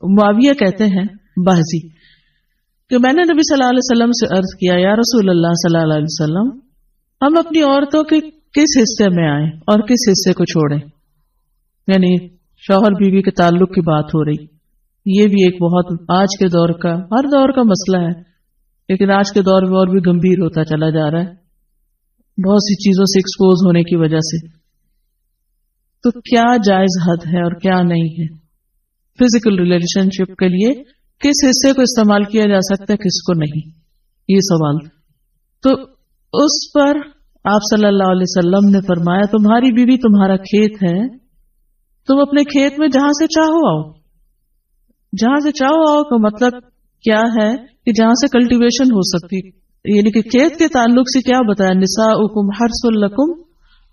معاویہ کہتے ہیں باہزی کہ میں نے نبی صلی اللہ علیہ وسلم سے عرض کیا یا رسول اللہ صلی اللہ علیہ وسلم ہم اپنی عورتوں کے کس حصے میں آئیں اور کس حصے کو چھوڑیں. یعنی شوہر بیوی کے تعلق کی بات ہو رہی. یہ بھی ایک بہت آج کے دور کا ہر دور کا مسئلہ ہے، لیکن آج کے دور میں اور بھی گمبھیر ہوتا چلا جا رہا ہے بہت سی چیزوں سے ایکسپوز ہونے کی وجہ سے. تو کیا جائز حد ہے اور کیا نہیں ہے؟ فزیکل ریلیشن شپ کے لیے کس حصے کو استعمال کیا جا سکتا ہے کس کو نہیں، یہ سوال. تو اس پر آپ صلی اللہ علیہ وسلم نے فرمایا تمہاری بیوی تمہارا کھیت ہے، تم اپنے کھیت میں جہاں سے چاہو آؤ. جہاں سے چاہو آؤ کا مطلب کیا ہے کہ جہاں سے کلٹیویشن ہو سکتی، یعنی کہ کھیت کے تعلق سے کیا بتایا نساؤکم حرث لکم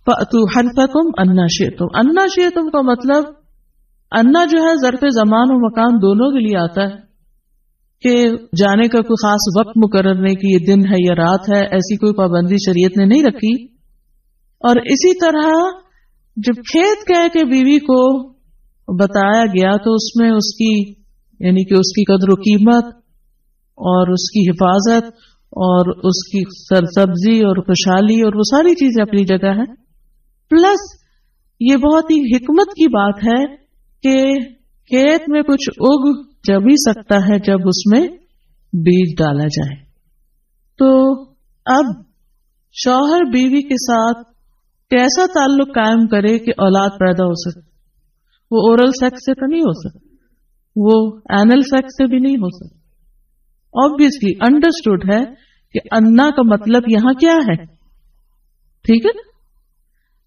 فأتوا حرثکم انا شئتم. انا شئتم کا مطلب انا جو ہے ظرف زمان و مکان دونوں کے لیے آتا ہے کہ جانے کا کوئی خاص وقت مقرر نہیں کہ یہ دن ہے یا رات ہے، ایسی کوئی پابندی شریعت نے نہیں رکھی. اور اسی طرح جب کھیت کہہ کے بیوی کو بتایا گیا تو اس میں اس کی یعنی کہ اس کی قدر و قیمت اور اس کی حفاظت اور اس کی سرسبزی اور خوشحالی اور وہ ساری چیزیں اپنی جگہ ہے. پلس یہ بہت ہی حکمت کی بات ہے کہ کھیت میں کچھ اگ جب ہی سکتا ہے جب اس میں بیج ڈالا جائے. تو اب شوہر بیوی کے ساتھ کیسا تعلق قائم کرے کہ اولاد پیدا ہو سکے؟ وہ اورل سیکس سے تو نہیں ہو سکتا، وہ اینل سیکس سے بھی نہیں ہو سکتا. obviously understood ہے کہ انا کا مطلب یہاں کیا ہے، ٹھیک ہے نا؟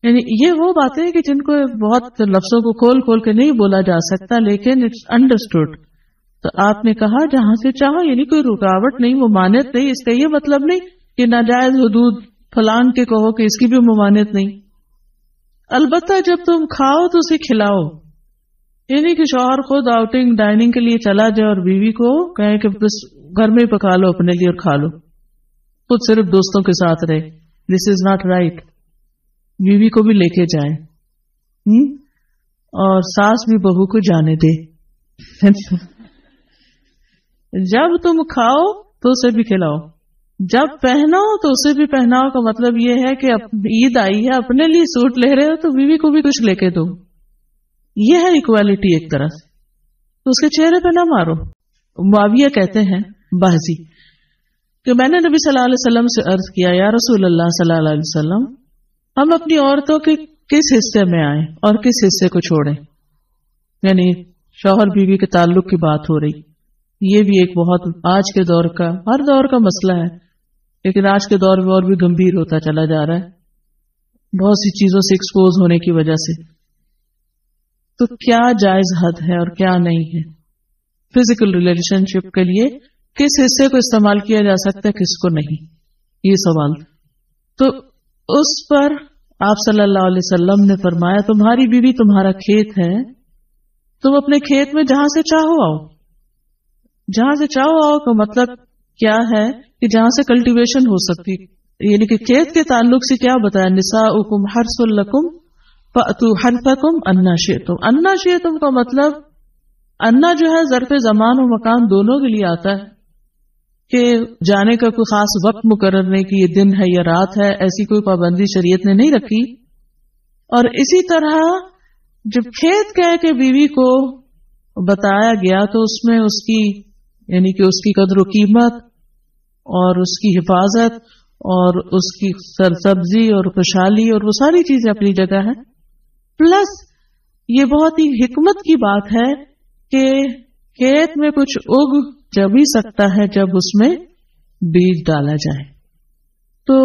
یعنی یہ وہ باتیں کہ جن کو بہت لفظوں کو کھول کھول کے نہیں بولا جا سکتا، لیکن اٹس انڈرسٹوڈ. تو آپ نے کہا جہاں سے چاہو، یعنی کوئی رکاوٹ نہیں، ممانعت نہیں. اس کا یہ مطلب نہیں کہ ناجائز حدود فلان کے کہو کہ اس کی بھی ممانعت نہیں. البتہ جب تم کھاؤ تو اسے کھلاؤ، یعنی کہ شوہر خود آؤٹنگ ڈائننگ کے لیے چلا جائے اور بیوی کو کہیں کہ بس گھر میں پکا لو اپنے لیے اور کھا لو، خود صرف دوستوں کے ساتھ رہے. دس از ناٹ رائٹ. بیوی کو بھی لے کے جائے اور ساس بھی بہو کو جانے دے. جب تم کھاؤ تو اسے بھی کھلاؤ، جب پہناؤ تو اسے بھی پہناؤ. کا مطلب یہ ہے کہ عید آئی ہے اپنے لیے سوٹ لے رہے ہو تو بیوی کو بھی کچھ لے کے دو. یہ ہے ایکوالٹی ایک طرح سے. تو اس کے چہرے پہ نہ مارو. معاویہ کہتے ہیں باہزی کہ میں نے نبی صلی اللہ علیہ وسلم سے عرض کیا یا رسول اللہ صلی اللہ علیہ وسلم ہم اپنی عورتوں کے کس حصے میں آئیں اور کس حصے کو چھوڑیں. یعنی شوہر بیوی کے تعلق کی بات ہو رہی. یہ بھی ایک بہت آج کے دور کا ہر دور کا مسئلہ ہے، لیکن آج کے دور میں اور بھی گمبھیر ہوتا چلا جا رہا ہے بہت سی چیزوں سے ایکسپوز ہونے کی وجہ سے. تو کیا جائز حد ہے اور کیا نہیں ہے؟ فزیکل ریلیشن شپ کے لیے کس حصے کو استعمال کیا جا سکتا ہے کس کو نہیں، یہ سوال. تو اس پر آپ صلی اللہ علیہ وسلم نے فرمایا تمہاری بیوی تمہارا کھیت ہے، تم اپنے کھیت میں جہاں سے چاہو آؤ. جہاں سے چاہو آؤ کا مطلب کیا ہے کہ جہاں سے کلٹیویشن ہو سکتی، یعنی کہ کھیت کے تعلق سے کیا بتایا نساؤکم حرث لکم فأتوا حرثکم انا شئتم. انا شئتم کا مطلب انا جو ہے ظرف زمان و مکان دونوں کے لیے آتا ہے کہ جانے کا کوئی خاص وقت مقرر نہیں کہ یہ دن ہے یا رات ہے، ایسی کوئی پابندی شریعت نے نہیں رکھی. اور اسی طرح جب کھیت کہہ کے بیوی کو بتایا گیا تو اس میں اس کی یعنی کہ اس کی قدر و قیمت اور اس کی حفاظت اور اس کی سرسبزی اور خوشحالی اور وہ ساری چیزیں اپنی جگہ ہے. پلس یہ بہت ہی حکمت کی بات ہے کہ کھیت میں کچھ اگ جب ہی سکتا ہے جب اس میں بیج ڈالا جائے. تو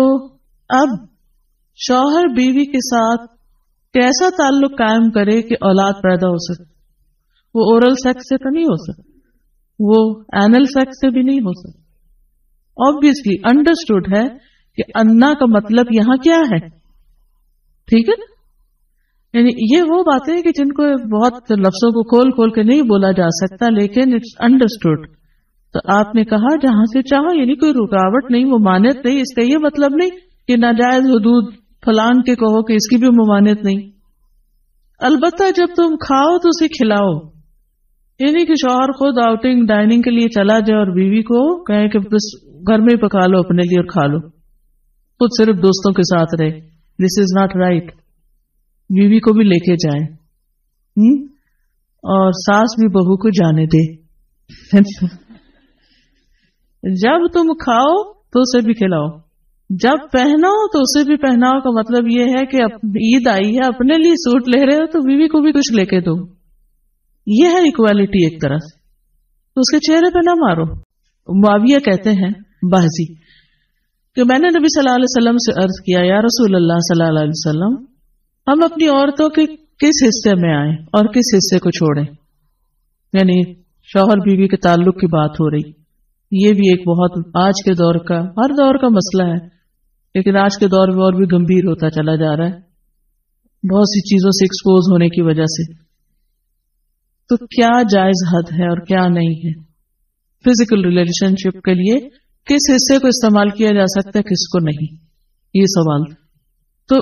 اب شوہر بیوی کے ساتھ کیسا تعلق قائم کرے کہ اولاد پیدا ہو سکے؟ وہ اورل سیکس سے تو نہیں ہو سکتا، وہ اینل سیکس سے بھی نہیں ہو سکتا. obviously understood ہے کہ انا کا مطلب یہاں کیا ہے، ٹھیک ہے نا؟ یعنی یہ وہ باتیں کہ جن کو بہت لفظوں کو کھول کھول کے نہیں بولا جا سکتا، لیکن اٹس انڈرسٹوڈ. تو آپ نے کہا جہاں سے چاہو، یعنی کوئی رکاوٹ نہیں، ممانعت نہیں. اس کا یہ مطلب نہیں کہ ناجائز حدود فلان کے کہو کہ اس کی بھی ممانعت نہیں. البتہ جب تم کھاؤ تو اسے کھلاؤ، یہ نہیں کہ شوہر خود آؤٹنگ ڈائننگ کے لیے چلا جائے اور بیوی کو کہے کہ بس گھر میں ہی پکا لو اپنے لیے اور کھا لو، خود صرف دوستوں کے ساتھ رہے. دس از ناٹ رائٹ. بیوی کو بھی لے کے جائیں اور ساس بھی بہو کو جانے دے. جب تم کھاؤ تو اسے بھی کھلاؤ، جب پہناؤ تو اسے بھی پہناؤ. کا مطلب یہ ہے کہ عید آئی ہے، اپنے لیے سوٹ لے رہے ہو تو بیوی کو بھی کچھ لے کے دو. یہ ہے ایکوالٹی ایک طرح سے. تو اس کے چہرے پہ نہ مارو. معاویہ کہتے ہیں بازی کہ میں نے نبی صلی اللہ علیہ وسلم سے عرض کیا، یا رسول اللہ صلی اللہ علیہ وسلم، ہم اپنی عورتوں کے کس حصے میں آئیں اور کس حصے کو چھوڑیں. یعنی شوہر بیوی کے تعلق کی بات ہو رہی. یہ بھی ایک بہت آج کے دور کا، ہر دور کا مسئلہ ہے، لیکن آج کے دور میں اور بھی گمبھیر ہوتا چلا جا رہا ہے بہت سی چیزوں سے ایکسپوز ہونے کی وجہ سے. تو کیا جائز حد ہے اور کیا نہیں ہے؟ فزیکل ریلیشن شپ کے لیے کس حصے کو استعمال کیا جا سکتا ہے، کس کو نہیں، یہ سوال. تو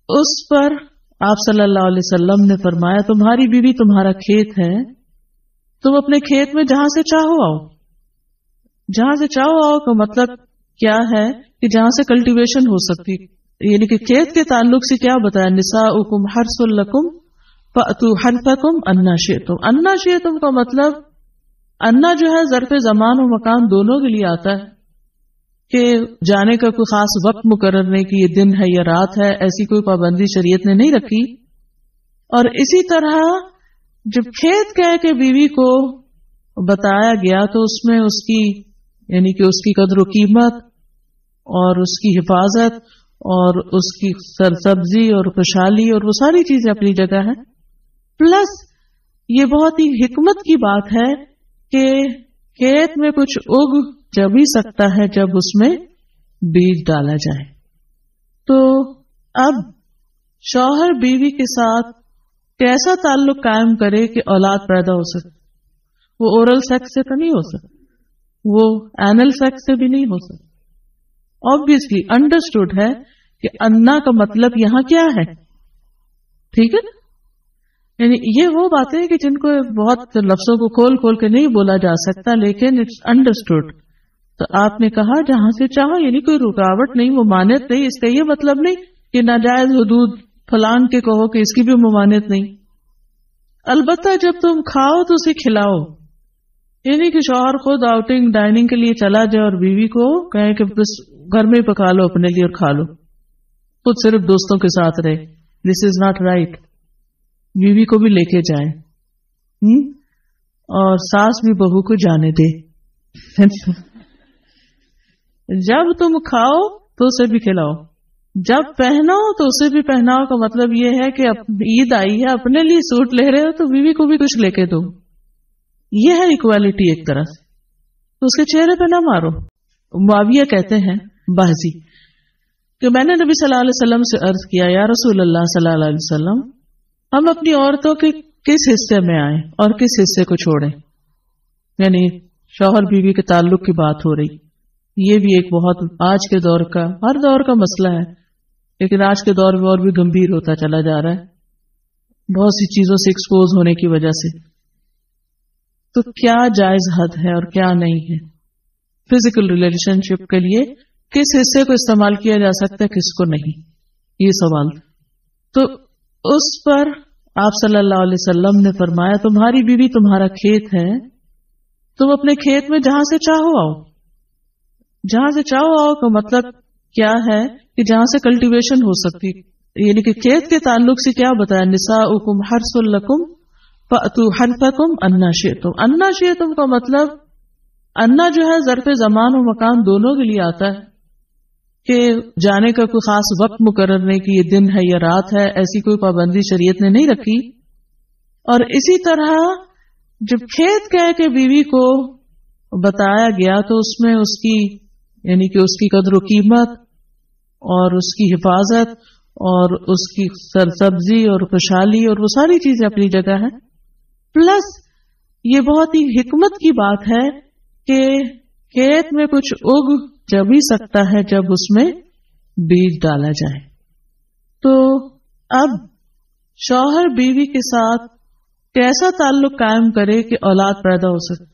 اس پر آپ صلی اللہ علیہ وسلم نے فرمایا، تمہاری بیوی تمہارا کھیت ہے، تم اپنے کھیت میں جہاں سے چاہو آؤ. جہاں سے چاہو آؤ کا مطلب کیا ہے کہ جہاں سے کلٹیویشن ہو سکتی. یعنی کہ کھیت کے تعلق سے کیا بتایا، نساؤکم حرث لکم فأتوا حرثکم انا شئتم. انا شئتم کا مطلب انا جو ہے ظرف زمان و مکان دونوں کے لیے آتا ہے کہ جانے کا کوئی خاص وقت مقرر نہیں کہ یہ دن ہے یا رات ہے، ایسی کوئی پابندی شریعت نے نہیں رکھی. اور اسی طرح جب کھیت کہہ کے بیوی کو بتایا گیا تو اس میں اس کی یعنی کہ اس کی قدر و قیمت اور اس کی حفاظت اور اس کی سرسبزی اور خوشحالی اور وہ ساری چیزیں اپنی جگہ ہیں. پلس یہ بہت ہی حکمت کی بات ہے کہ کھیت میں کچھ اگ جب ہی سکتا ہے جب اس میں بیج ڈالا جائے. تو اب شوہر بیوی کے ساتھ کیسا تعلق قائم کرے کہ اولاد پیدا ہو سکے. وہ اورل سیکس سے تو نہیں ہو سکتا، وہ اینل سیکس سے بھی نہیں ہو سکتا. obviously انڈرسٹوڈ ہے کہ انا کا مطلب یہاں کیا ہے. ٹھیک ہے نا، یعنی یہ وہ باتیں کہ جن کو بہت لفظوں کو کھول کھول کے نہیں بولا جا سکتا، لیکن اٹس انڈرسٹوڈ. تو آپ نے کہا جہاں سے چاہو، یعنی کوئی رکاوٹ نہیں، ممانعت نہیں. اس کا یہ مطلب نہیں کہ ناجائز حدود فلان کے کہو کہ اس کی بھی ممانعت نہیں. البتہ جب تم کھاؤ تو اسے کھلاؤ. یعنی کہ شوہر خود آؤٹنگ ڈائننگ کے لیے چلا جائے اور بیوی کو کہے کہ بس گھر میں ہی پکا لو اپنے لیے اور کھا لو، خود صرف دوستوں کے ساتھ رہے. دس از ناٹ رائٹ. بیوی کو بھی لے کے جائیں اور ساس بھی بہو کو جانے دے. جب تم کھاؤ تو اسے بھی کھلاؤ، جب پہناؤ تو اسے بھی پہناؤ. کا مطلب یہ ہے کہ عید آئی ہے، اپنے لیے سوٹ لے رہے ہو تو بیوی کو بھی کچھ لے کے دو. یہ ہے ایکوالٹی ایک طرح سے. تو اس کے چہرے پہ نہ مارو. معاویہ کہتے ہیں بازی کہ میں نے نبی صلی اللہ علیہ وسلم سے عرض کیا، یا رسول اللہ صلی اللہ علیہ وسلم، ہم اپنی عورتوں کے کس حصے میں آئیں اور کس حصے کو چھوڑیں. یعنی شوہر بیوی کے تعلق کی بات ہو رہی. یہ بھی ایک بہت آج کے دور کا، ہر دور کا مسئلہ ہے، لیکن آج کے دور میں اور بھی گمبھیر ہوتا چلا جا رہا ہے بہت سی چیزوں سے ایکسپوز ہونے کی وجہ سے. تو کیا جائز حد ہے اور کیا نہیں ہے؟ فزیکل ریلیشن شپ کے لیے کس حصے کو استعمال کیا جا سکتا ہے، کس کو نہیں، یہ سوال. تو اس پر آپ صلی اللہ علیہ وسلم نے فرمایا، تمہاری بیوی تمہارا کھیت ہے، تم اپنے کھیت میں جہاں سے چاہو آؤ. جہاں سے چاہو آؤ کا مطلب کیا ہے کہ جہاں سے کلٹیویشن ہو سکتی. یعنی کہ کھیت کے تعلق سے کیا بتایا، نساؤکم حرث لکم فأتوا حرثکم انا شئتم. انا شئتم کا مطلب انا جو ہے ظرف زمان و مکان دونوں کے لیے آتا ہے کہ جانے کا کوئی خاص وقت مقرر نہیں کہ یہ دن ہے یا رات ہے، ایسی کوئی پابندی شریعت نے نہیں رکھی. اور اسی طرح جب کھیت کہہ کے بیوی کو بتایا گیا تو اس میں اس کی یعنی کہ اس کی قدر و قیمت اور اس کی حفاظت اور اس کی سرسبزی اور خوشحالی اور وہ ساری چیزیں اپنی جگہ ہیں. پلس یہ بہت ہی حکمت کی بات ہے کہ کھیت میں کچھ اگ جب ہی سکتا ہے جب اس میں بیج ڈالا جائے. تو اب شوہر بیوی کے ساتھ کہ ایسا تعلق قائم کرے کہ اولاد پیدا ہو سکے.